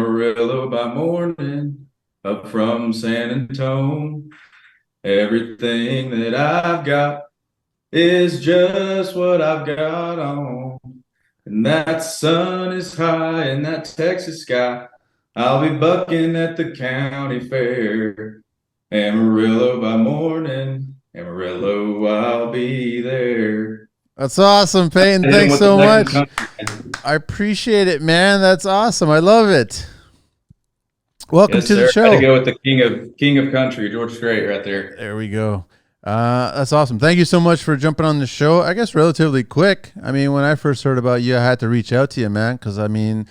Amarillo by morning, up from San Antone. Everything that I've got is just what I've got on. And that sun is high in that Texas sky. I'll be bucking at the county fair. Amarillo by morning, Amarillo, I'll be there. That's awesome, Peyton. Hit him Thanks with the so Texas much. country. I appreciate it, man. That's awesome. I love it. Welcome Yes, to the sir. Had to show. go with the king of country, George Strait, right there. There we go. That's awesome. Thank you so much for jumping on the show. I guess relatively quick. I mean, when I first heard about you, I had to reach out to you, man, because I mean,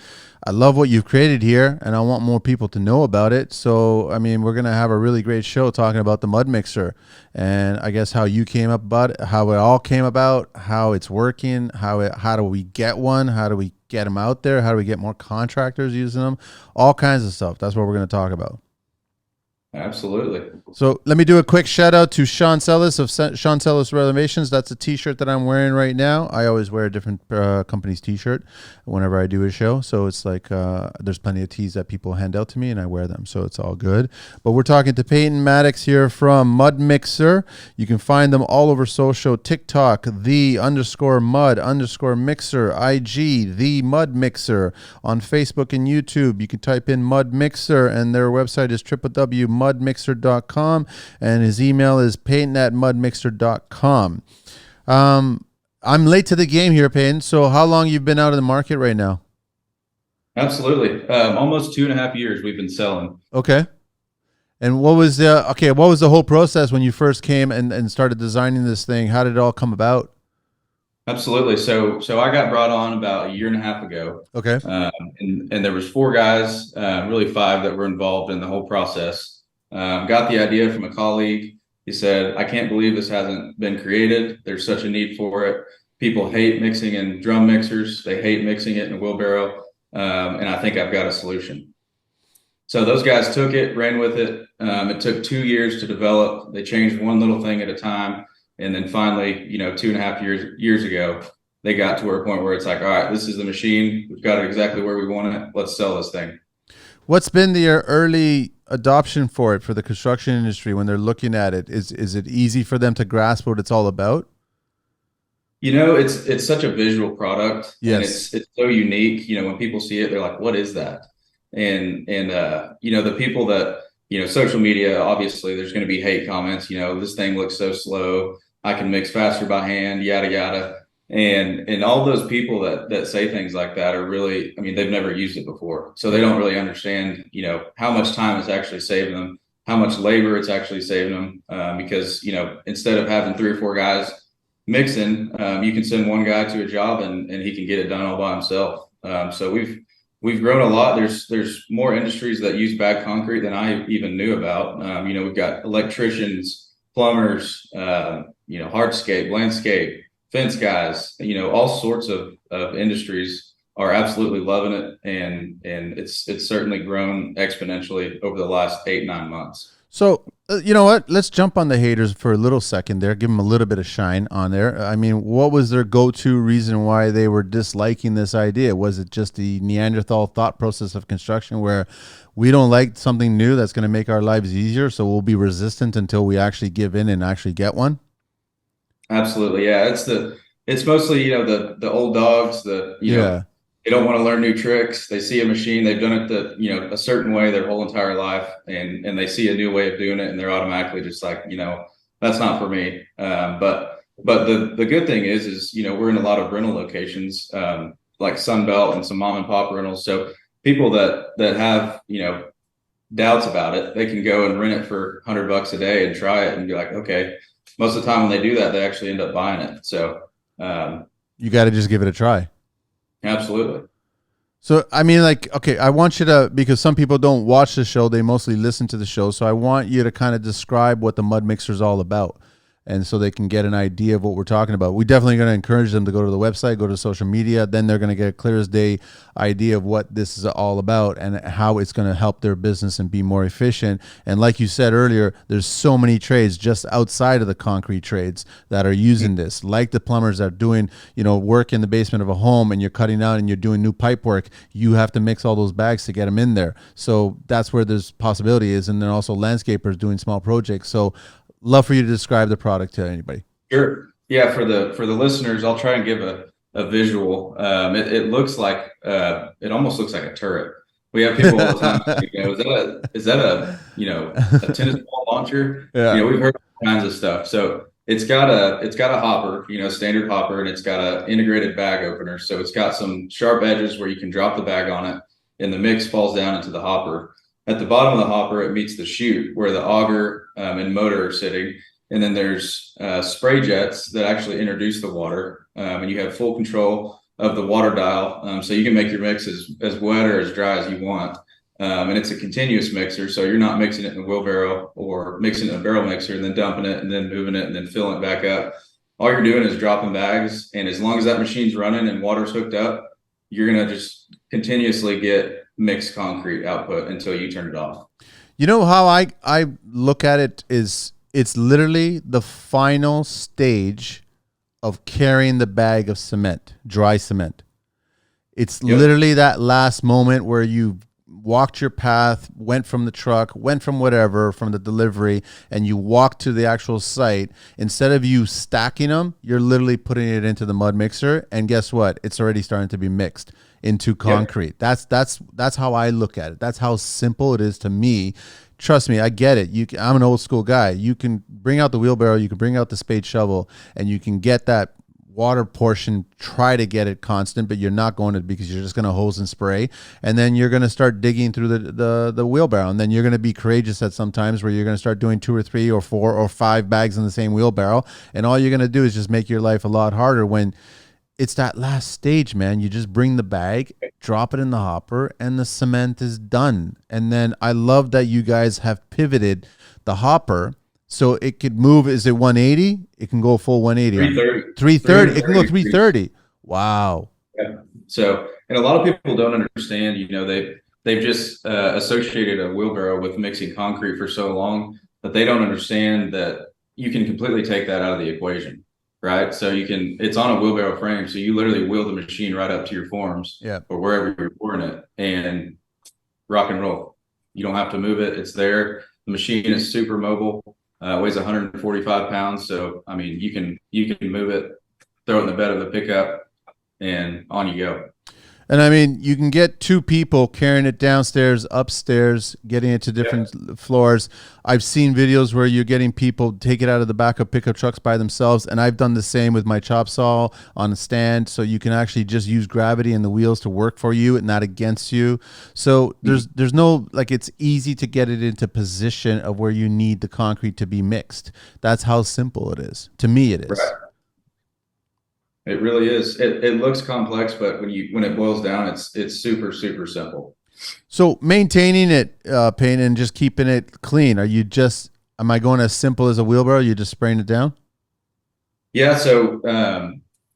I love what you've created here, and I want more people to know about it. So, I mean, we're gonna have a really great show talking about the mud mixer, and I guess how you came up about it, how it all came about, how it's working, how do we get one, how do we get them out there, how do we get more contractors using them, all kinds of stuff. That's what we're gonna talk about. Absolutely. So let me do a quick shout out to Sean Sellis of Sean Sellis Renovations. That's a T-shirt that I'm wearing right now. I always wear a different company's T-shirt whenever I do a show. So it's like there's plenty of tees that people hand out to me, and I wear them. So it's all good. But we're talking to Peyton Maddox here from Mud Mixer. You can find them all over social: TikTok, the_mud_mixer, IG, the Mud Mixer, on Facebook and YouTube. You can type in Mud Mixer, and their website is www.mudmixer.com, and his email is peyton@mudmixer.com. I'm late to the game here, Peyton. So how long you've been out of the market right now? Absolutely. Almost 2.5 years we've been selling. Okay. And what was the whole process when you first came and started designing this thing? How did it all come about? Absolutely. So I got brought on about a year and a half ago. Okay. And there was four guys, really five, that were involved in the whole process. Got the idea from a colleague. He said, I can't believe this hasn't been created. There's such a need for it. People hate mixing in drum mixers. They hate mixing it in a wheelbarrow. And I think I've got a solution. So those guys took it, ran with it. It took 2 years to develop. They changed one little thing at a time. And then finally, 2.5 years ago, they got to a point where it's like, all right, this is the machine. We've got it exactly where we want it. Let's sell this thing. What's been the early adoption for it for the construction industry when they're looking at it? Is it easy for them to grasp what it's all about? It's such a visual product, and Yes. it's so unique. When people see it, they're like, what is that? And the people that, social media, obviously there's going to be hate comments. This thing looks so slow. I can mix faster by hand, yada yada. And all those people that say things like that are really, I mean, they've never used it before, so they don't really understand, how much time it's actually saving them, how much labor it's actually saving them. Because instead of having three or four guys mixing, you can send one guy to a job and he can get it done all by himself. So we've grown a lot. There's more industries that use bad concrete than I even knew about. We've got electricians, plumbers, hardscape, landscape, fence guys, all sorts of industries are absolutely loving it. And it's certainly grown exponentially over the last 8-9 months. So, you know what? Let's jump on the haters for a little second there. Give them a little bit of shine on there. I mean, what was their go-to reason why they were disliking this idea? Was it just the Neanderthal thought process of construction where we don't like something new that's going to make our lives easier, so we'll be resistant until we actually give in and actually get one? Absolutely. Yeah. It's mostly, the old dogs that, Yeah. they don't want to learn new tricks. They see a machine, they've done it a certain way their whole entire life, and they see a new way of doing it, and they're automatically just like, that's not for me. But the good thing is we're in a lot of rental locations, like Sunbelt and some mom and pop rentals. So people that have doubts about it, they can go and rent it for $100 a day and try it and be like, okay. Most of the time when they do that, they actually end up buying it. So You got to just give it a try. absolutely. So, I mean, like, okay, I want you to, because some people don't watch the show, they mostly listen to the show. So I want you to kind of describe what the Mud Mixer is all about. and so they can get an idea of what we're talking about. We're definitely going to encourage them to go to the website, go to social media. Then they're going to get a clear as day idea of what this is all about and how it's going to help their business and be more efficient. And like you said earlier, there's so many trades just outside of the concrete trades that are using this, like the plumbers that are doing, work in the basement of a home, and you're cutting out and you're doing new pipe work. You have to mix all those bags to get them in there. So that's where there's possibility is. And then also landscapers doing small projects. So love for you to describe the product to anybody. Sure. Yeah, for the listeners, I'll try and give a visual. It looks like it almost looks like a turret. We have people all the time. Is that a tennis ball launcher? Yeah. We've heard all kinds of stuff. So it's got a hopper, standard hopper, and it's got an integrated bag opener. So it's got some sharp edges where you can drop the bag on it, and the mix falls down into the hopper. At the bottom of the hopper, it meets the chute where the auger and motor are sitting. And then there's spray jets that actually introduce the water, and you have full control of the water dial. So you can make your mix as wet or as dry as you want. And it's a continuous mixer. So you're not mixing it in a wheelbarrow or mixing it in a barrel mixer and then dumping it and then moving it and then filling it back up. All you're doing is dropping bags. And as long as that machine's running and water's hooked up, you're going to just continuously get mixed concrete output until you turn it off. You know how I look at it is it's literally the final stage of carrying the bag of cement, dry cement. It's literally that last moment where you walked your path, went from the truck, went from whatever, from the delivery, and you walk to the actual site. Instead of you stacking them, you're literally putting it into the mud mixer, and guess what? It's already starting to be mixed into concrete. That's how I look at it. That's how simple it is to me. Trust me, I get it. I'm an old school guy. You can bring out the wheelbarrow, you can bring out the spade shovel, and you can get that water portion, try to get it constant, but you're not going to, because you're just going to hose and spray, and then you're going to start digging through the wheelbarrow, and then you're going to be courageous at sometimes where you're going to start doing 2 or 3 or 4 or 5 bags in the same wheelbarrow, and all you're going to do is just make your life a lot harder. When it's that last stage, man, you just bring the bag, drop it in the hopper, and the cement is done. And then I love that you guys have pivoted the hopper so it could move. Is it 180? It can go full 180. 330. 330. It can go 330. Wow. Yeah. So, and a lot of people don't understand, they've just associated a wheelbarrow with mixing concrete for so long that they don't understand that you can completely take that out of the equation, right? So it's on a wheelbarrow frame. So you literally wheel the machine right up to your forms or wherever you're pouring it and rock and roll. You don't have to move it. It's there. The machine is super mobile. Weighs 145 pounds. So, I mean, you can move it, throw it in the bed of the pickup, and on you go. And I mean, you can get 2 people carrying it downstairs, upstairs, getting it to different floors. I've seen videos where you're getting people take it out of the back of pickup trucks by themselves. And I've done the same with my chop saw on a stand. So you can actually just use gravity and the wheels to work for you and not against you. So there's no, like, it's easy to get it into position of where you need the concrete to be mixed. That's how simple it is. To me, it is. Right. It really is. It looks complex, but when it boils down, it's super, super simple. So maintaining it, Peyton, and just keeping it clean. Am I going as simple as a wheelbarrow? You just spraying it down? Yeah. So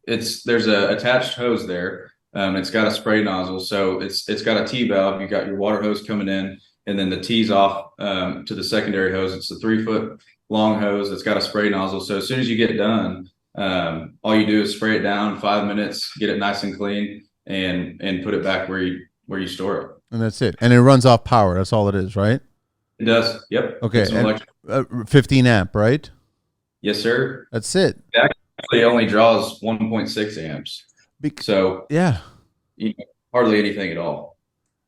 there's a attached hose there. It's got a spray nozzle. So it's got a T valve. You got your water hose coming in, and then the T's off to the secondary hose. It's a 3-foot long hose. It's got a spray nozzle. So as soon as you get done, all you do is spray it down 5 minutes, get it nice and clean, and put it back where you store it. And that's it. And it runs off power. That's all it is, right? It does. Yep. Okay. And 15 amp, right? Yes, sir. That's it. It actually only draws 1.6 amps. So yeah, hardly anything at all.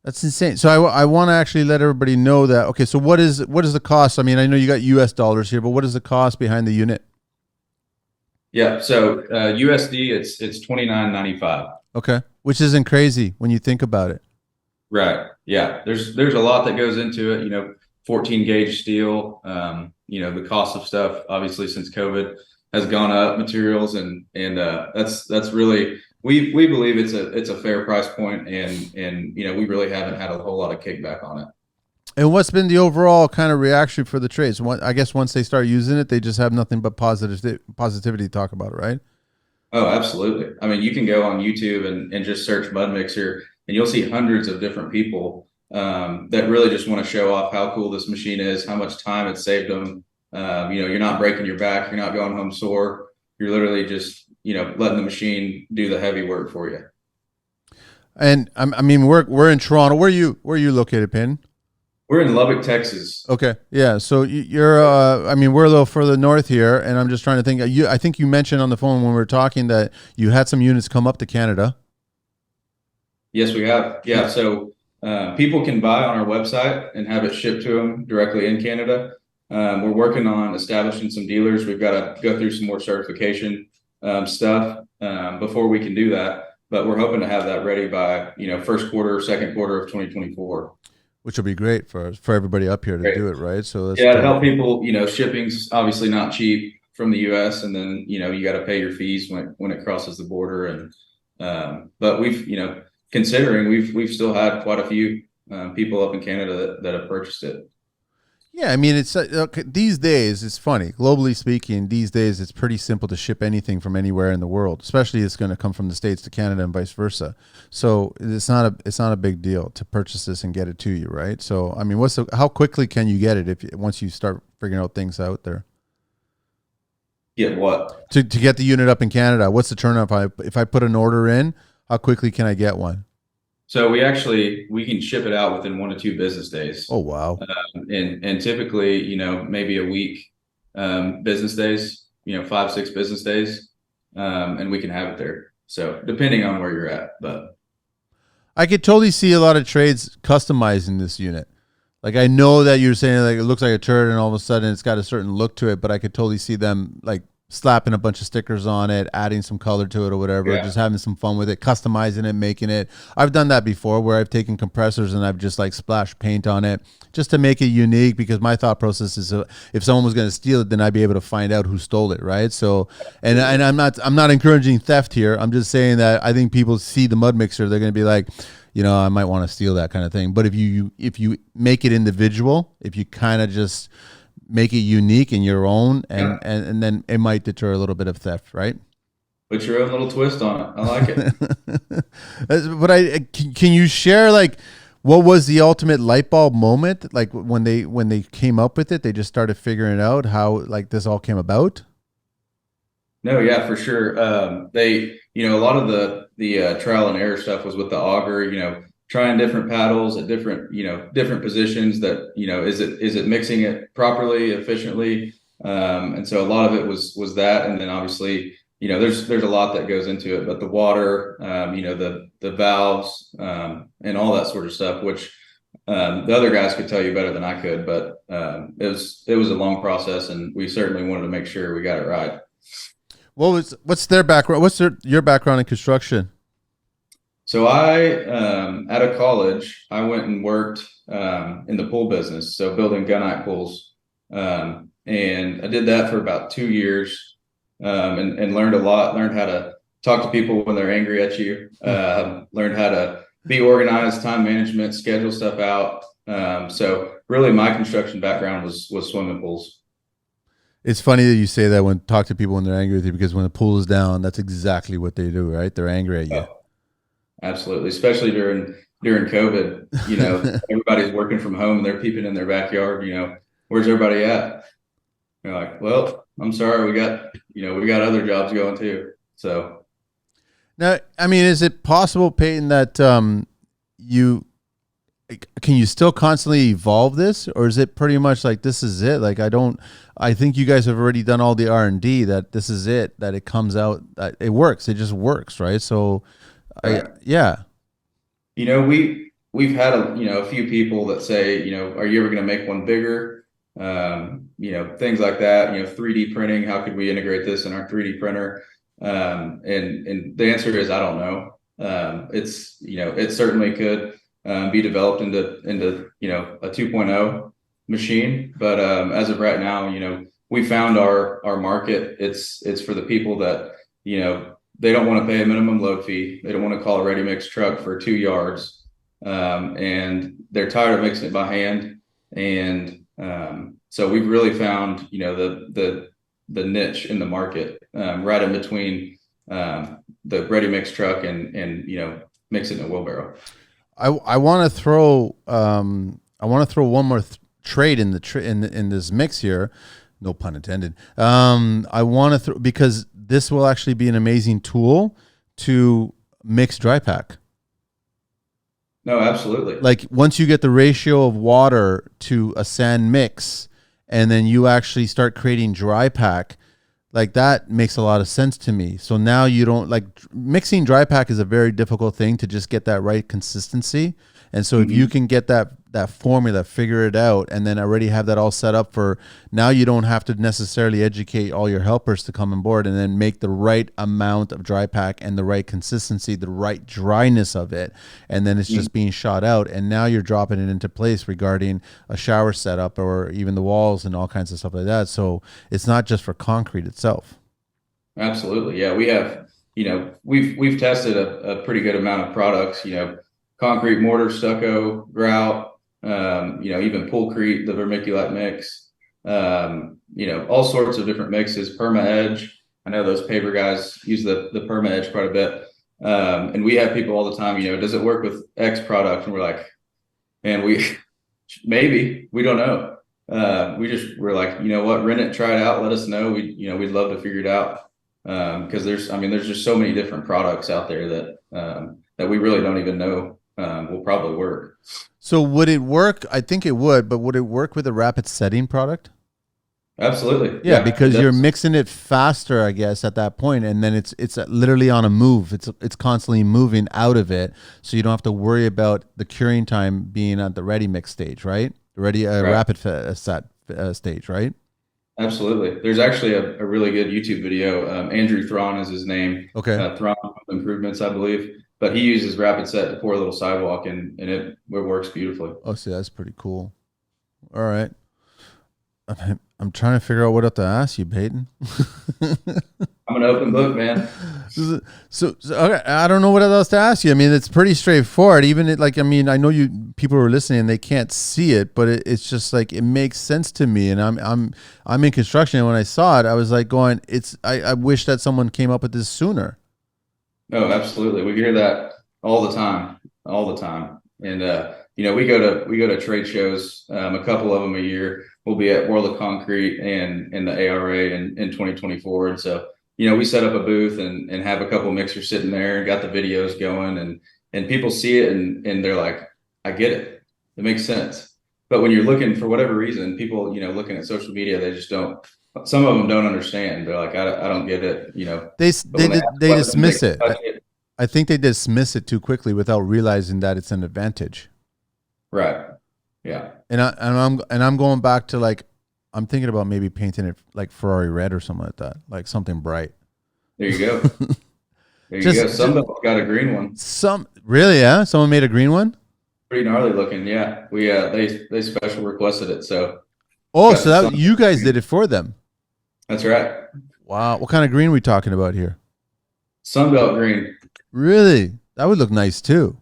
That's insane. So I want to actually let everybody know that. Okay. So what is the cost? I mean, I know you got US dollars here, but what is the cost behind the unit? Yeah. So USD, it's $29.95. Okay. Which isn't crazy when you think about it. Right. Yeah. There's a lot that goes into it. 14 gauge steel. The cost of stuff, obviously, since COVID has gone up, materials, and that's really, we believe it's a fair price point, and we really haven't had a whole lot of kickback on it. And what's been the overall kind of reaction for the trades? I guess once they start using it, they just have nothing but positivity to talk about, right? Oh, absolutely. I mean, you can go on YouTube and just search mud mixer, and you'll see hundreds of different people that really just want to show off how cool this machine is, how much time it saved them. You're not breaking your back, you're not going home sore. You're literally just, letting the machine do the heavy work for you. And I mean, we're in Toronto. Where are you located, Pin? We're in Lubbock, Texas. Okay, yeah. So you're, I mean, we're a little further north here, and I'm just trying to think. I think you mentioned on the phone when we were talking that you had some units come up to Canada. Yes, we have. Yeah. So people can buy on our website and have it shipped to them directly in Canada. We're working on establishing some dealers. We've got to go through some more certification stuff before we can do that. But we're hoping to have that ready by, first quarter, second quarter of 2024. Which will be great for everybody up here to Great. do it, right? So that's Yeah, to totally help cool. people, shipping's obviously not cheap from the US, and then, you got to pay your fees when it crosses the border. And but we've, considering we've still had quite a few people up in Canada that have purchased it. Yeah, I mean, it's okay, these days. It's funny, globally speaking. These days, it's pretty simple to ship anything from anywhere in the world. Especially, it's going to come from the States to Canada and vice versa. So it's not a big deal to purchase this and get it to you, right? So I mean, how quickly can you get it once you start figuring out things out there Get what? to get the unit up in Canada? What's the turnaround if I put an order in? How quickly can I get one? So we can ship it out within 1 to 2 business days, Oh wow. and typically, maybe a week, business days, 5 6 business days, and we can have it there. So depending on where you're at, but I could totally see a lot of trades customizing this unit. Like I know that you're saying like it looks like a turd and all of a sudden it's got a certain look to it, but I could totally see them like slapping a bunch of stickers on it, adding some color to it or whatever, yeah, just having some fun with it, customizing it, making it. I've done that before where I've taken compressors and I've just like splashed paint on it just to make it unique because my thought process is if someone was going to steal it, then I'd be able to find out who stole it, right? So, and I'm not encouraging theft here. I'm just saying that I think people see the mud mixer, they're going to be like, I might want to steal that kind of thing. But if you make it individual, if you kind of just make it unique and your own, yeah. and then it might deter a little bit of theft, right? Put your own little twist on it. I like it. But can you share like what was the ultimate light bulb moment? Like when they came up with it, they just started figuring out how like this all came about. No, yeah, for sure. A lot of the trial and error stuff was with the auger. Trying different paddles at different positions. That is it mixing it properly, efficiently, and so a lot of it was that, and then obviously there's a lot that goes into it, but the water, the valves, and all that sort of stuff, which the other guys could tell you better than I could, but it was a long process, and we certainly wanted to make sure we got it right. What's their background? Your background in construction? So I, out of college, I went and worked in the pool business, so building gunite pools, and I did that for about 2 years, and learned a lot. Learned how to talk to people when they're angry at you. Learned how to be organized, time management, schedule stuff out. So really, my construction background was swimming pools. It's funny that you say that when talk to people when they're angry with you because when the pool is down, that's exactly what they do, right? They're angry at you. Oh, absolutely, especially during COVID. Everybody's working from home and they're peeping in their backyard. Where's everybody at? You're like, well, I'm sorry, we got other jobs going too. So Now, I mean, is it possible, Peyton, that you can you still constantly evolve this, or is it pretty much like this is it? Like I think you guys have already done all the R&D that this is it, that it comes out, that it works, it just works, right? So, right. yeah, We've had a few people that say, are you ever going to make one bigger? Things like that. 3D printing. How could we integrate this in our 3D printer? And the answer is I don't know. It certainly could be developed into a 2.0 machine, but as of right now, we found our market. It's for the people that they don't want to pay a minimum load fee. They don't want to call a ready mix truck for 2 yards, and they're tired of mixing it by hand. And so we've really found, the niche in the market, right in between the ready mix truck and mix it in a wheelbarrow. I want to throw one more trade in in this mix here. No pun intended. I want to throw because this will actually be an amazing tool to mix dry pack. No, absolutely. Like once you get the ratio of water to a sand mix, and then you actually start creating dry pack, like that makes a lot of sense to me. So now you don't like mixing dry pack is a very difficult thing to just get that right consistency. And so if you Mhm. can get that formula, figure it out, and then already have that all set up for now, you don't have to necessarily educate all your helpers to come on board and then make the right amount of dry pack and the right consistency, the right dryness of it, and then it's just being shot out. And now you're dropping it into place regarding a shower setup or even the walls and all kinds of stuff like that. So it's not just for concrete itself. Absolutely. Yeah, we have, we've tested a pretty good amount of products, concrete, mortar, stucco, grout, even poolcrete, the vermiculite mix, all sorts of different mixes, perma edge. I know those paper guys use the perma edge quite a bit. And we have people all the time, does it work with X product? And we're like, man, maybe, we don't know. We're like, you know what, rent it, try it out, let us know. We'd love to figure it out. Because there's just so many different products out there that we really don't even know will probably work. So would it work? I think it would, but would it work with a rapid setting product? Absolutely. Yeah, Yeah, it because you're does. mixing it faster, I guess, at that point, and then it's literally on a move. It's constantly moving out of it, so you don't have to worry about the curing time being at the ready mix stage, right? The ready Right. rapid set stage, right? Absolutely. There's actually a really good YouTube video. Andrew Thrawn is his name. Okay. Thrawn Improvements, I believe. But he uses rapid set to pour a little sidewalk, and it works beautifully. Oh, see, that's pretty cool. All right. I'm trying to figure out what to ask you, Peyton. I'm an open book, man. So okay, I don't know what else to ask you. I mean, it's pretty straightforward. Even I mean, I know you people who are listening and they can't see it, but it's just like it makes sense to me. And I'm in construction, and when I saw it, I was like going, I wish that someone came up with this sooner. No, absolutely. We hear that all the time. And we go to trade shows, a couple of them a year. We'll be at World of Concrete and the ARA in 2024. And so, we set up a booth and have a couple mixers sitting there and got the videos going and people see it and they're like, I get it. It makes sense. But when you're looking for whatever reason, people, looking at social media, they just don't, some of them don't understand. They're like, I don't get it. But when they ask They questions, they dismiss can it. touch it. I think they dismiss it too quickly without realizing that it's an advantage. Right. Yeah. I'm going back to like I'm thinking about maybe painting it like Ferrari red or something like that, like something bright. There you go. There you go. Just Sunbelt got a green one. some really, yeah. Someone made a green one. Pretty gnarly looking. Yeah. They special requested it. So Oh, got so the that sun. you guys did it for them. That's right. Wow, what kind of green are we talking about here? Sunbelt green. Really, that would look nice too.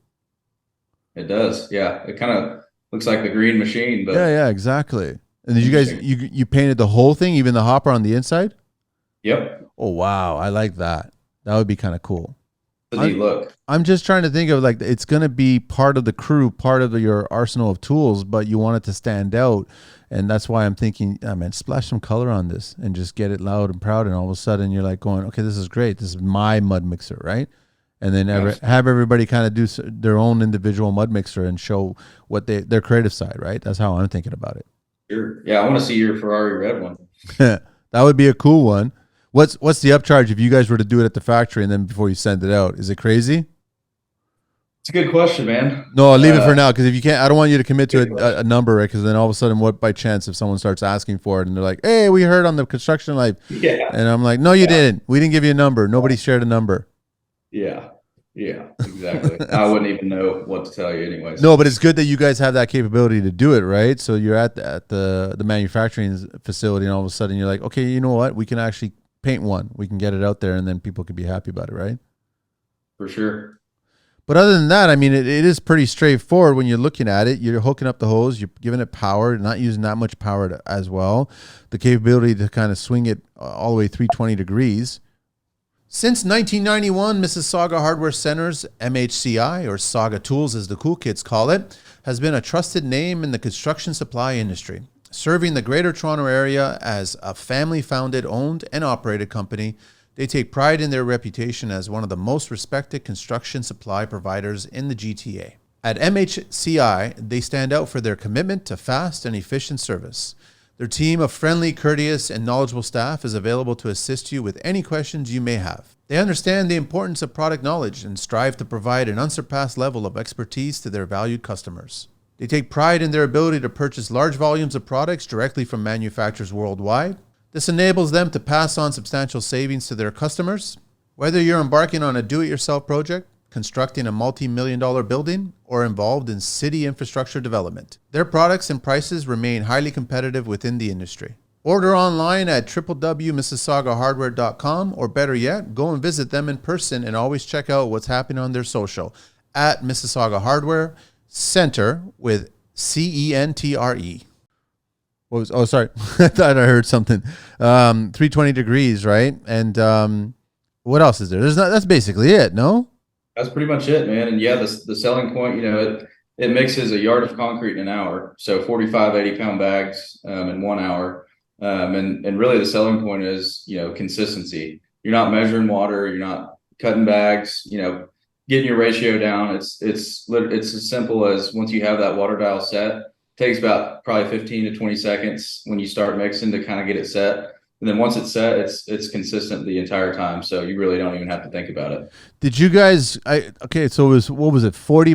It does. Yeah. It kind of looks like the green machine, Yeah, but yeah, exactly. And did you guys interesting. you painted the whole thing, even the hopper on the inside? Yep. Oh wow, I like that. That would be kind of cool. It's a I'm neat look. I'm just trying to think of like it's gonna be part of the crew, part of your arsenal of tools, but you want it to stand out, and that's why I'm thinking, oh, man, splash some color on this and just get it loud and proud, and all of a sudden you're like going, okay, this is great, this is my mud mixer, right? And then Absolutely. have everybody kind of do their own individual mud mixer and show what their creative side, right? That's how I'm thinking about Sure. Yeah. I want to see your Ferrari red one. it. That would be a cool one. What's the upcharge if you guys were to do it at the factory and then before you send it out? Is it crazy? It's a good question, man. No, I'll leave it for now because if you can't, I don't want you to commit to Good question. a number, right? Because then all of a sudden, what by chance if someone starts asking for it and they're like, "Hey, we heard on the construction life," Yeah. and I'm like, "No, you Yeah. didn't. We didn't give you a number. Nobody shared a number." Yeah. Yeah. Exactly. I wouldn't even know what to tell you anyways. No, but it's good that you guys have that capability to do it, right? So you're at the manufacturing facility, and all of a sudden you're like, "Okay, you know what? We can actually paint one. We can get it out there, and then people can be happy about it, right?" For sure. But other than that, I mean, it is pretty straightforward when you're looking at it. You're hooking up the hose, you're giving it power, not using that much power as well. The capability to kind of swing it all the way 320 degrees. Since 1991, Mississauga Hardware Center's MHCI, or Saga Tools as the cool kids call it, has been a trusted name in the construction supply industry, serving the Greater Toronto Area as a family-founded, owned, and operated company. They take pride in their reputation as one of the most respected construction supply providers in the GTA. At MHCI, they stand out for their commitment to fast and efficient service. Their team of friendly, courteous, and knowledgeable staff is available to assist you with any questions you may have. They understand the importance of product knowledge and strive to provide an unsurpassed level of expertise to their valued customers. They take pride in their ability to purchase large volumes of products directly from manufacturers worldwide. This enables them to pass on substantial savings to their customers. Whether you're embarking on a do-it-yourself project, constructing a multi-million-dollar building, or involved in city infrastructure development, their products and prices remain highly competitive within the industry. Order online at www.mississaugahardware.com, or better yet, go and visit them in person and always check out what's happening on their social at Mississauga Hardware Center with CENTRE. What was? Oh, sorry. I thought I heard something. 320 degrees, right? And what else is there? There's not. That's basically it. No. That's pretty much it, man. And yeah, the selling point, it mixes a yard of concrete in an hour. So 45, 80-pound bags in 1 hour. And really the selling point is, consistency. You're not measuring water. You're not cutting bags, getting your ratio down. It's as simple as once you have that water dial set, takes about probably 15 to 20 seconds when you start mixing to kind of get it set. And then once it's set, it's consistent the entire time. So you really don't even have to think about it. Did you guys, so what was it? 40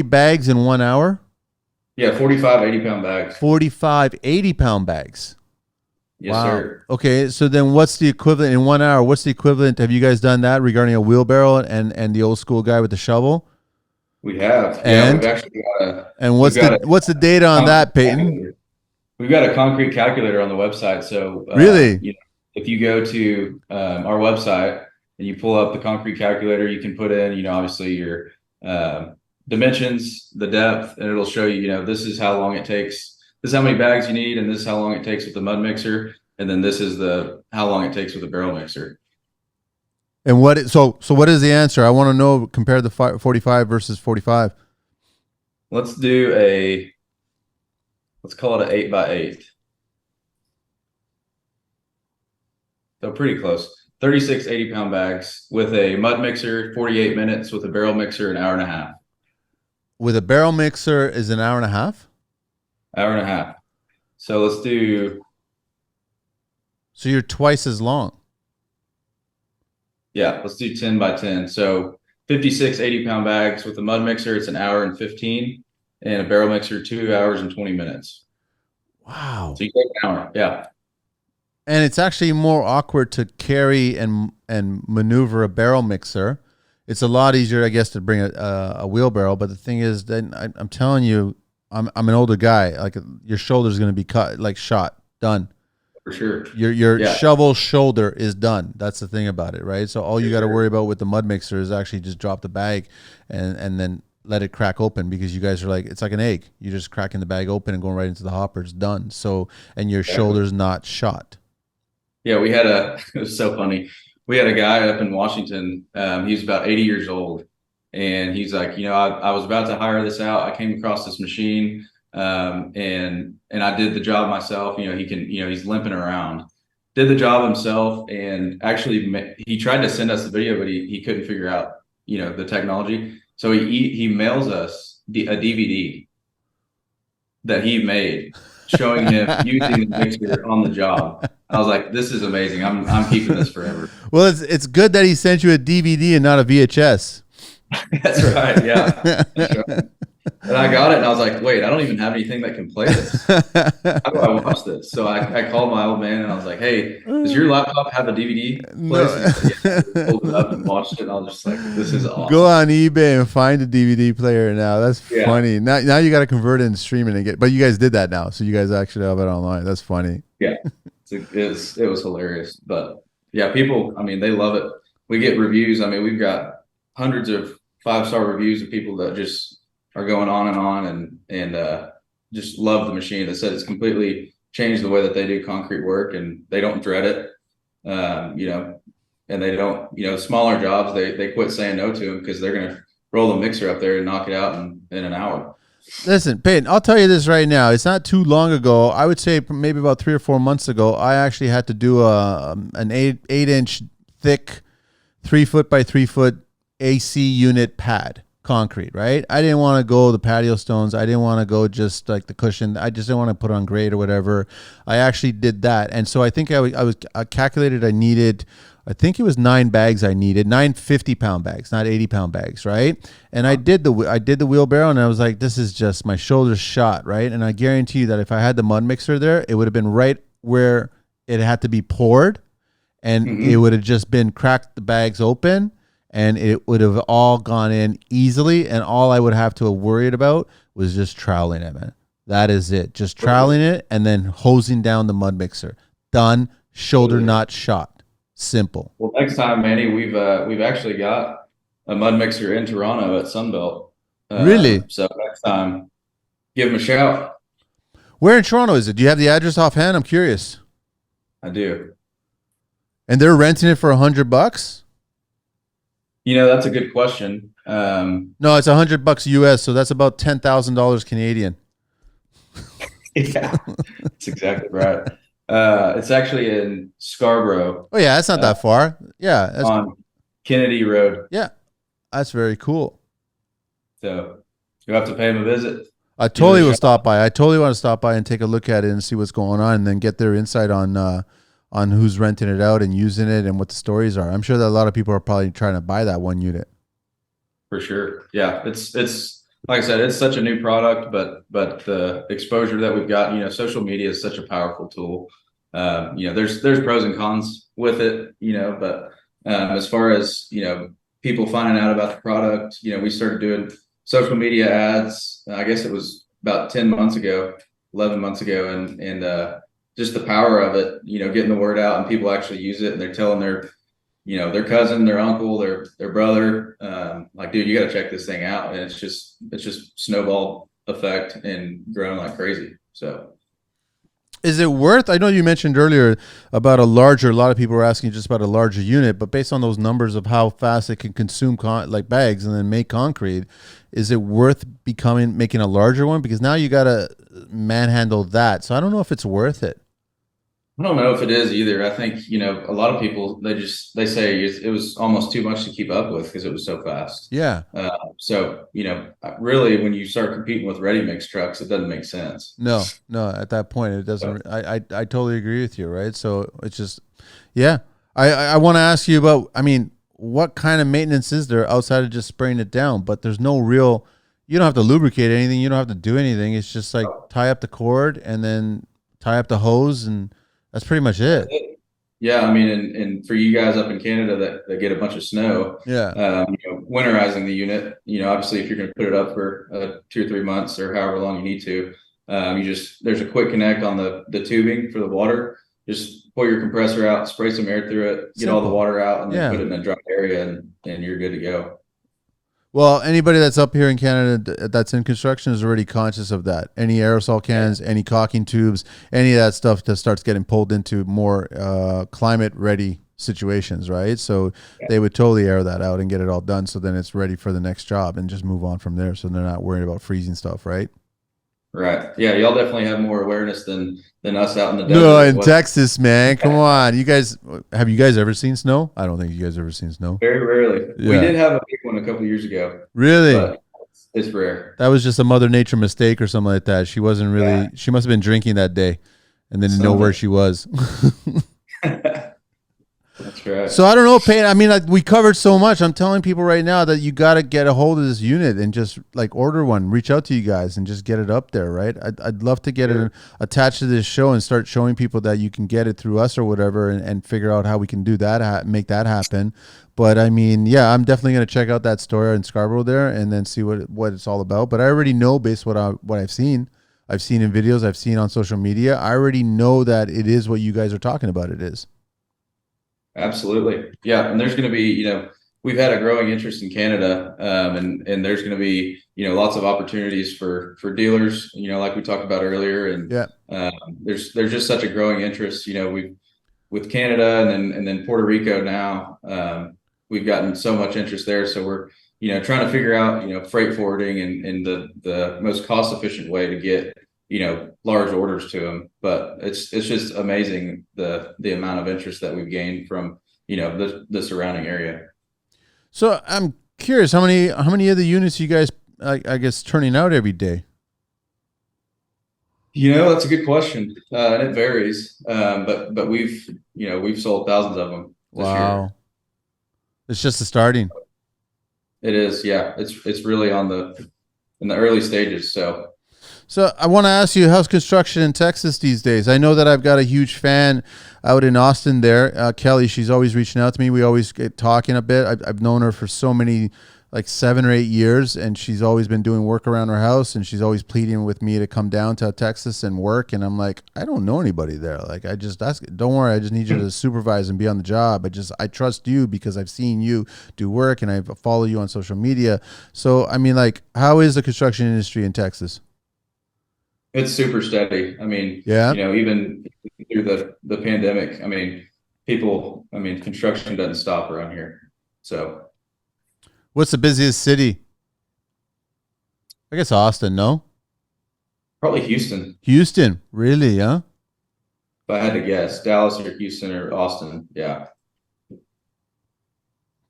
bags in 1 hour? Yeah, 45, 80-pound bags. 45, 80-pound bags. Yes, wow. Sir. Okay, so then what's the equivalent in 1 hour? What's the equivalent? Have you guys done that regarding a wheelbarrow and the old school guy with the shovel? We have. And, we've actually got what's the data on that, Peyton? We've got a concrete calculator on the website. So really, if you go to our website and you pull up the concrete calculator, you can put in, obviously your dimensions, the depth, and it'll show you, this is how long it takes. This is how many bags you need, and this is how long it takes with the mud mixer, and then this is how long it takes with the barrel mixer. And so what is the answer? I want to know, compare the 45 versus 45. Let's call it an 8x8. So pretty close. 36 80-pound bags with a mud mixer, 48 minutes, with a barrel mixer, an hour and a half. With a barrel mixer is an hour and a half? Hour and a half. So let's do. So you're twice as long. Yeah, let's do 10 by 10. So 56 80-pound bags with a mud mixer, it's an hour and 15, and a barrel mixer, 2 hours and 20 minutes. Wow. So you take an hour. Yeah. And it's actually more awkward to carry and maneuver a barrel mixer. It's a lot easier, I guess, to bring a wheelbarrow. But the thing is, then I'm telling you, I'm an older guy. Like, your shoulder's going to be cut, like shot, done. For sure. Your shovel shoulder is done. That's the thing about it, right? So all you got to worry about with the mud mixer is actually just drop the bag and then let it crack open, because you guys are like, it's like an egg. You're just cracking the bag open and going right into the hopper. It's done. So, and your shoulder's not shot. Yeah, it was so funny. We had a guy up in Washington. He's about 80 years old, and he's like, I was about to hire this out. I came across this machine, and I did the job myself. He's limping around. Did the job himself, and actually he tried to send us the video, but he couldn't figure out, the technology. So he mails us a DVD that he made, showing him using the mixer on the job. I was like, this is amazing. I'm keeping this forever. Well, it's good that he sent you a DVD and not a VHS. That's right. Yeah. That's right. And I got it, and I was like, wait, I don't even have anything that can play this. How do I watch this? So I called my old man, and I was like, hey, does your laptop have a DVD place? No. Yeah, pulled it up and watched it, and I was just like, this is awesome. Go on eBay and find a DVD player now. That's funny. Now you got to convert it and stream it but you guys did that now, so you guys actually have it online. That's funny. Yeah, it was hilarious. But yeah, people, they love it. We get reviews. We've got hundreds of 5-star reviews of people that just are going on and just love the machine. They said it's completely changed the way that they do concrete work, and they don't dread it. You know, and they don't, you know, smaller jobs, they quit saying no to them because they're going to roll the mixer up there and knock it out in an hour. Listen, Peyton, I'll tell you this right now. It's not too long ago. I would say maybe about 3 or 4 months ago, I actually had to do an 8 inch thick 3 foot by 3 foot AC unit pad concrete, right? I didn't want to go the patio stones. I didn't want to go just like the cushion. I just didn't want to put on grade or whatever. I actually did that. And so I think I calculated I think it was 9 bags I needed, 9 50-pound bags, not 80-pound bags, right? And I did the wheelbarrow, and I was like, this is just my shoulders shot, right? And I guarantee you that if I had the mud mixer there, it would have been right where it had to be poured, and it would have just been cracked the bags open, and it would have all gone in easily, and all I would have to have worried about was just troweling it, man. That is it. Just troweling it and then hosing down the mud mixer. Done. Shoulder knot shot. Simple. Well, next time, Manny, we've actually got a mud mixer in Toronto at Sunbelt. Really? So next time, give them a shout. Where in Toronto is it? Do you have the address offhand? I'm curious. I do. And they're renting it for $100? You know, that's a good question. No, it's $100 US, so that's about $10,000 Canadian. Yeah, that's exactly right. It's actually in Scarborough. Oh yeah, that's not that far. Yeah, that's on Kennedy Road. yeah, that's very cool. So you'll have to pay him a visit. I totally will stop by. I totally want to stop by and take a look at it and see what's going on, and then get their insight on who's renting it out and using it and what the stories are. I'm sure that a lot of people are probably trying to buy that one unit. For sure. Yeah, it's like I said, it's such a new product, but the exposure that we've got, you know, social media is such a powerful tool. You know, there's pros and cons with it, you know, but as far as, you know, people finding out about the product, you know, we started doing social media ads. I guess it was about 10 months ago, 11 months ago, and just the power of it, you know, getting the word out and people actually use it, and they're telling their, you know, their cousin, their uncle, their brother, like, dude, you got to check this thing out. And it's just snowball effect and growing like crazy. So is it worth? I know you mentioned earlier about a lot of people were asking just about a larger unit, but based on those numbers of how fast it can consume like bags and then make concrete, is it worth making a larger one? Because now you got to manhandle that. So I don't know if it's worth it. I don't know if it is either. I think, you know, a lot of people, they say it was almost too much to keep up with because it was so fast. Yeah. So, you know, really, when you start competing with ready mix trucks, it doesn't make sense. No, at that point, it doesn't. I totally agree with you, right? So it's just, yeah. I want to ask you about, I mean, what kind of maintenance is there outside of just spraying it down? But there's no real, you don't have to lubricate anything. You don't have to do anything. It's just like tie up the cord and then tie up the hose, and that's pretty much it. Yeah, I mean, and for you guys up in Canada that get a bunch of snow, yeah, you know, winterizing the unit, you know, obviously if you're going to put it up for 2 or 3 months or however long you need to, there's a quick connect on the tubing for the water. Just pull your compressor out, spray some air through it, get all the water out, and then put it in a dry area, and you're good to go. Well, anybody that's up here in Canada that's in construction is already conscious of that. Any aerosol cans, any caulking tubes, any of that stuff that starts getting pulled into more climate-ready situations, right? So they would totally air that out and get it all done, so then it's ready for the next job and just move on from there, so they're not worried about freezing stuff, right? Right. Yeah, y'all definitely have more awareness than us out in the desert. No, in Texas, man. Come on. Have you guys ever seen snow? I don't think you guys ever seen snow. Very rarely. Yeah. We did have a big one a couple years ago. Really? But it's rare. That was just a Mother Nature mistake or something like that. She wasn't really, she must have been drinking that day and then didn't know where she was. That's right. So I don't know, Peyton. I mean, like, we covered so much. I'm telling people right now that you got to get a hold of this unit and just like order one, reach out to you guys and just get it up there, right? I'd love to get it attached to this show and start showing people that you can get it through us or whatever, and figure out how we can do that, make that happen. But I mean, yeah, I'm definitely going to check out that store in Scarborough there and then see what it's all about. But I already know, based on what I've seen in videos, I've seen on social media, I already know that it is what you guys are talking about. It is. Absolutely. Yeah. And there's going to be, you know, we've had a growing interest in Canada, and there's going to be lots of opportunities for dealers, like we talked about earlier, and Yeah. there's just such a growing interest. We with Canada and then Puerto Rico now, we've gotten so much interest there. So we're trying to figure out freight forwarding and the most cost efficient way to get large orders to them. But it's just amazing the amount of interest that we've gained from the surrounding area. So I'm curious, how many of the units you guys, I guess, turning out every day? That's a good question, and it varies. But we've sold thousands of them this year. Wow. It's just the starting. It is, yeah. It's really in the early stages. So So I want to ask you, how's construction in Texas these days? I know that I've got a huge fan out in Austin there, Kelly. She's always reaching out to me. We always get talking a bit. I've known her for so many, like 7 or 8 years, and she's always been doing work around her house, and she's always pleading with me to come down to Texas and work. And I'm like, I don't know anybody there. Like, don't worry. I just need you to supervise and be on the job. I trust you because I've seen you do work and I follow you on social media. So, I mean, like, how is the construction industry in Texas? it's super steady. I mean, Yeah. even through the pandemic, I mean, construction doesn't stop around here. So What's the busiest city? I guess Austin, no? probably Houston, Houston, really, huh? if I had to guess, Dallas or Houston or Austin. Yeah.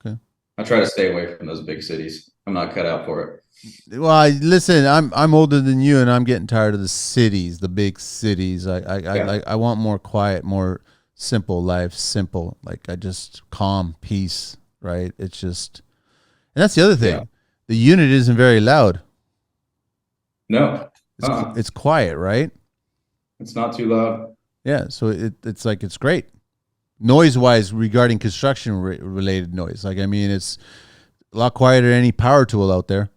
Okay. I try to stay away from those big cities. I'm not cut out for it. Well, listen, I'm older than you, and I'm getting tired of the cities, the big cities. Yeah. I want more quiet, more simple life, simple. Like I just calm, peace, right? It's just, and that's the other thing. Yeah. The unit isn't very loud. No. It's quiet, right? It's not too loud. Yeah. So it's like it's great, noise wise regarding construction related noise. Like I mean, it's a lot quieter than any power tool out there.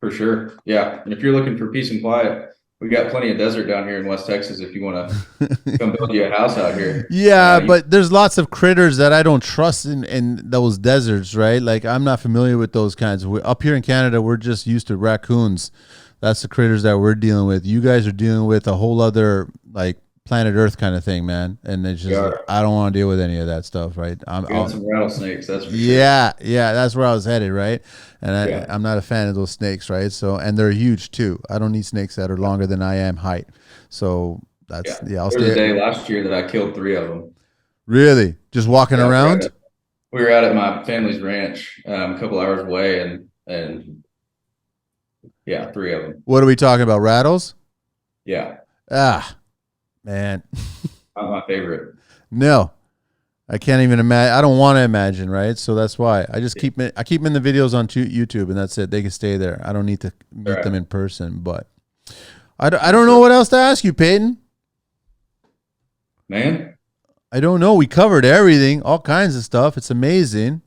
For sure. Yeah. And if you're looking for peace and quiet, we got plenty of desert down here in West Texas if you want to come build you a house out here. Yeah, You, but there's lots of critters that I don't trust in those deserts, right? Like I'm not familiar with those kinds. Up here in Canada, we're just used to raccoons. That's the critters that we're dealing with. You guys are dealing with a whole other like planet Earth kind of thing, man. And it's we just are. I don't want to deal with any of that stuff, right? We got some rattlesnakes, that's for sure. Yeah, yeah, that's where I was headed, right? And Yeah. I'm not a fan of those snakes, right? So, and they're huge too. I don't need snakes that are longer than I am height. So that's Yeah. yeah. I'll There was a stay. day last year that I killed three of them. Really, just walking Yeah, around. we were out at my family's ranch, a couple hours away, and yeah, three of them. What are we talking about? Rattles? Yeah, Ah, man, not my favorite. no. I can't even imagine. I don't want to imagine, right? So that's why I just keep it. I keep them in the videos on YouTube, and that's it. They can stay there. I don't need to meet them in person. But I don't know what else to ask you, Peyton. Man, I don't know. We covered everything, all kinds of stuff. It's amazing.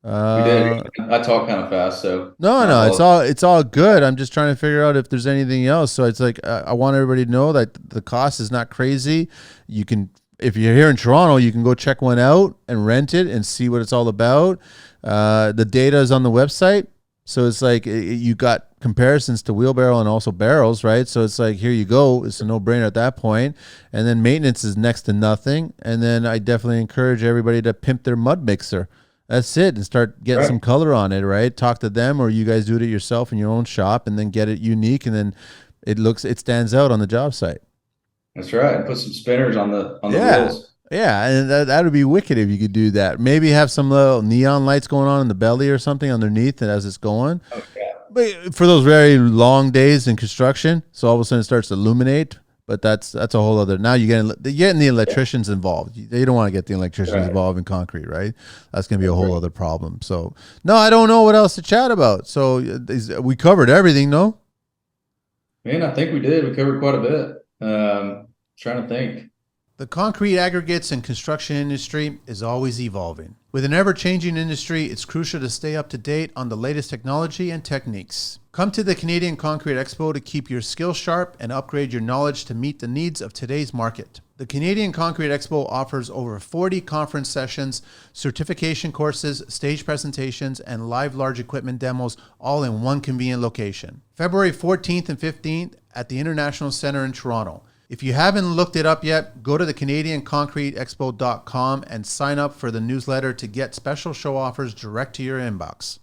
we did. I talk kind of fast, so No, it's all good. I'm just trying to figure out if there's anything else. So it's like I want everybody to know that the cost is not crazy. You can, if you're here in Toronto, you can go check one out and rent it and see what it's all about. The data is on the website, so it's like you got comparisons to wheelbarrow and also barrels, right? So it's like here you go. It's a no-brainer at that point. And then maintenance is next to nothing. And then I definitely encourage everybody to pimp their mud mixer. That's it, and start getting some color on it, right? Talk to them, or you guys do it yourself in your own shop, and then get it unique, and then it stands out on the job site. that's right. And put some spinners on the Yeah, wheels. yeah, and that would be wicked if you could do that. Maybe have some little neon lights going on in the belly or something underneath it as it's going. Oh yeah, But for those very long days in construction, so all of a sudden it starts to illuminate. But that's a whole other. Now you're getting the electricians involved. You don't want to get the electricians involved in concrete, right? That's going to be a whole other problem. So no, I don't know what else to chat about. So we covered everything, no? man, I think we did. We covered quite a bit. Trying to think. The concrete aggregates and construction industry is always evolving. With an ever-changing industry, it's crucial to stay up to date on the latest technology and techniques. Come to the Canadian Concrete Expo to keep your skills sharp and upgrade your knowledge to meet the needs of today's market. The Canadian Concrete Expo offers over 40 conference sessions, certification courses, stage presentations, and live large equipment demos, all in one convenient location. February 14th and 15th at the International Centre in Toronto. If you haven't looked it up yet, go to the CanadianConcreteExpo.com and sign up for the newsletter to get special show offers direct to your inbox.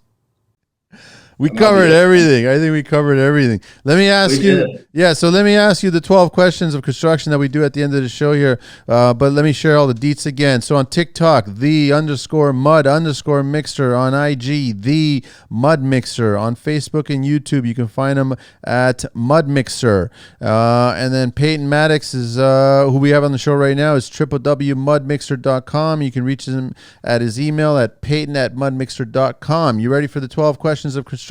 We covered everything. I think we covered everything. Let me ask you. Yeah, so let me ask you the 12 questions of construction that we do at the end of the show here. But let me share all the deets again. So on TikTok, _mud_mixer. On IG, the Mud Mixer. On Facebook and YouTube, you can find them at Mud Mixer. And then Peyton Maddox is who we have on the show right now is www.mudmixer.com. You can reach him at his email at peyton@mudmixer.com. You ready for the 12 questions of construction?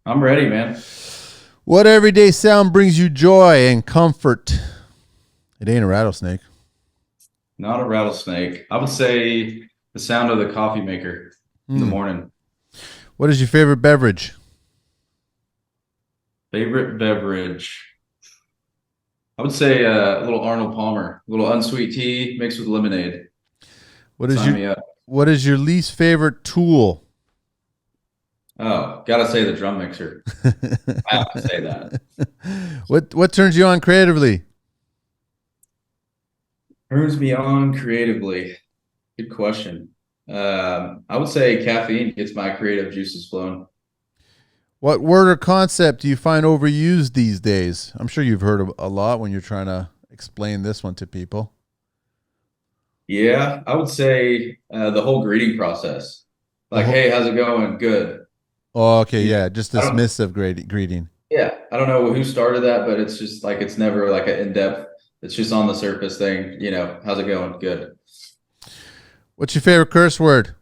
I'm ready, man. What everyday sound brings you joy and comfort? It ain't a rattlesnake. Not a rattlesnake. I would say the sound of the coffee maker in the morning. What is your favorite beverage? Favorite beverage? I would say a little Arnold Palmer, a little unsweet tea mixed with lemonade. What is your least favorite tool? Oh, gotta say the drum mixer. I have to say that. What turns you on creatively? Turns me on creatively. Good question. I would say caffeine gets my creative juices flowing. What word or concept do you find overused these days? I'm sure you've heard a lot when you're trying to explain this one to people. Yeah, I would say the whole greeting process. Like, hey, how's it going? Good. Oh, okay, yeah, just dismissive greeting. Yeah, I don't know who started that, but it's just like it's never like an in-depth. It's just on the surface thing. You know, how's it going? Good. What's your favorite curse word?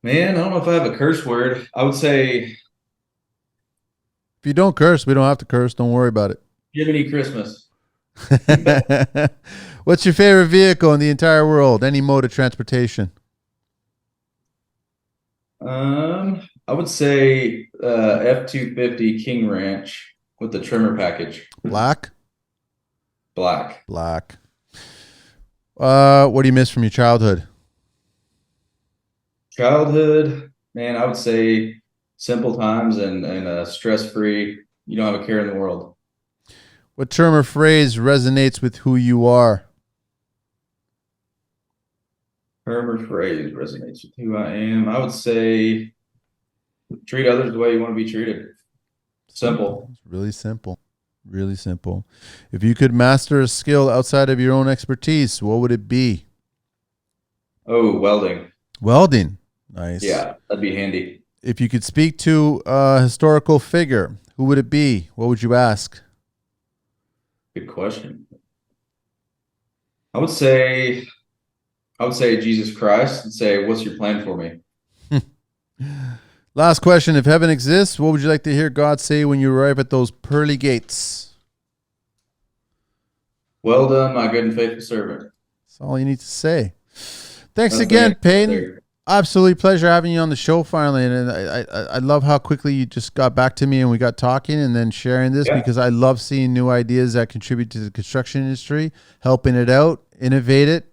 Man, I don't know if I have a curse word. I would say, if you don't curse, we don't have to curse. Don't worry about it. Jiminy Christmas. What's your favorite vehicle in the entire world? Any mode of transportation? I would say F-250 King Ranch with the trimmer package. Black. What do you miss from your childhood? Man, I would say simple times and stress-free. You don't have a care in the world. What term or phrase resonates with who you are? Term or phrase resonates with who I am. I would say treat others the way you want to be treated. Simple. It's really simple. Really simple. If you could master a skill outside of your own expertise, what would it be? Oh, welding. Welding. Nice. Yeah, that'd be handy. If you could speak to a historical figure, who would it be? What would you ask? Good question. I would say Jesus Christ and say, what's your plan for me? Last question. If heaven exists, what would you like to hear God say when you arrive at those pearly gates? Well done, my good and faithful servant. That's all you need to say. Thanks again, Peyton. Absolutely pleasure having you on the show finally. And I love how quickly you just got back to me and we got talking and then sharing this because I love seeing new ideas that contribute to the construction industry, helping it out, innovate it.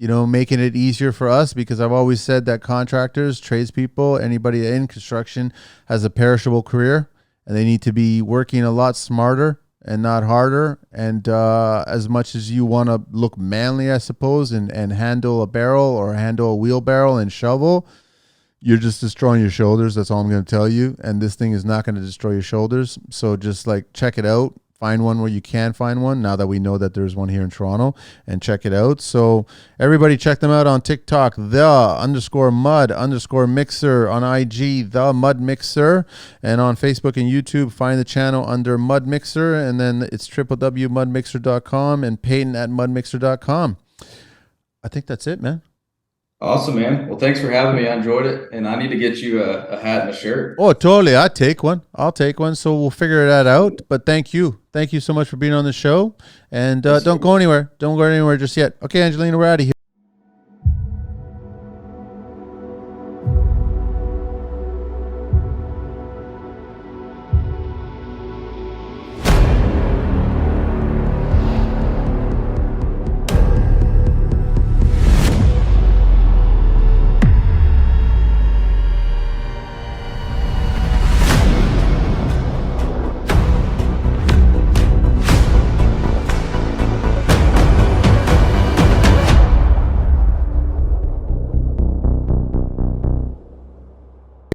You know, making it easier for us because I've always said that contractors, tradespeople, anybody in construction has a perishable career and they need to be working a lot smarter and not harder. And as much as you want to look manly, I suppose, and handle a barrel or handle a wheelbarrow and shovel, you're just destroying your shoulders. That's all I'm going to tell you. And this thing is not going to destroy your shoulders. So just like check it out. Find one where you can find one now that we know that there's one here in Toronto and check it out. So everybody check them out on TikTok, _mud_mixer, on IG, the Mud Mixer, and on Facebook and YouTube, find the channel under Mud Mixer, and then it's www.mudmixer.com and Peyton@mudmixer.com. I think that's it, man. Awesome, man. Well, thanks for having me. I enjoyed it. And I need to get you a hat and a shirt. Oh, totally. I'll take one. So we'll figure that out. But thank you. Thank you so much for being on the show. And don't go anywhere. Don't go anywhere just yet. Okay, Angelina, we're out of here.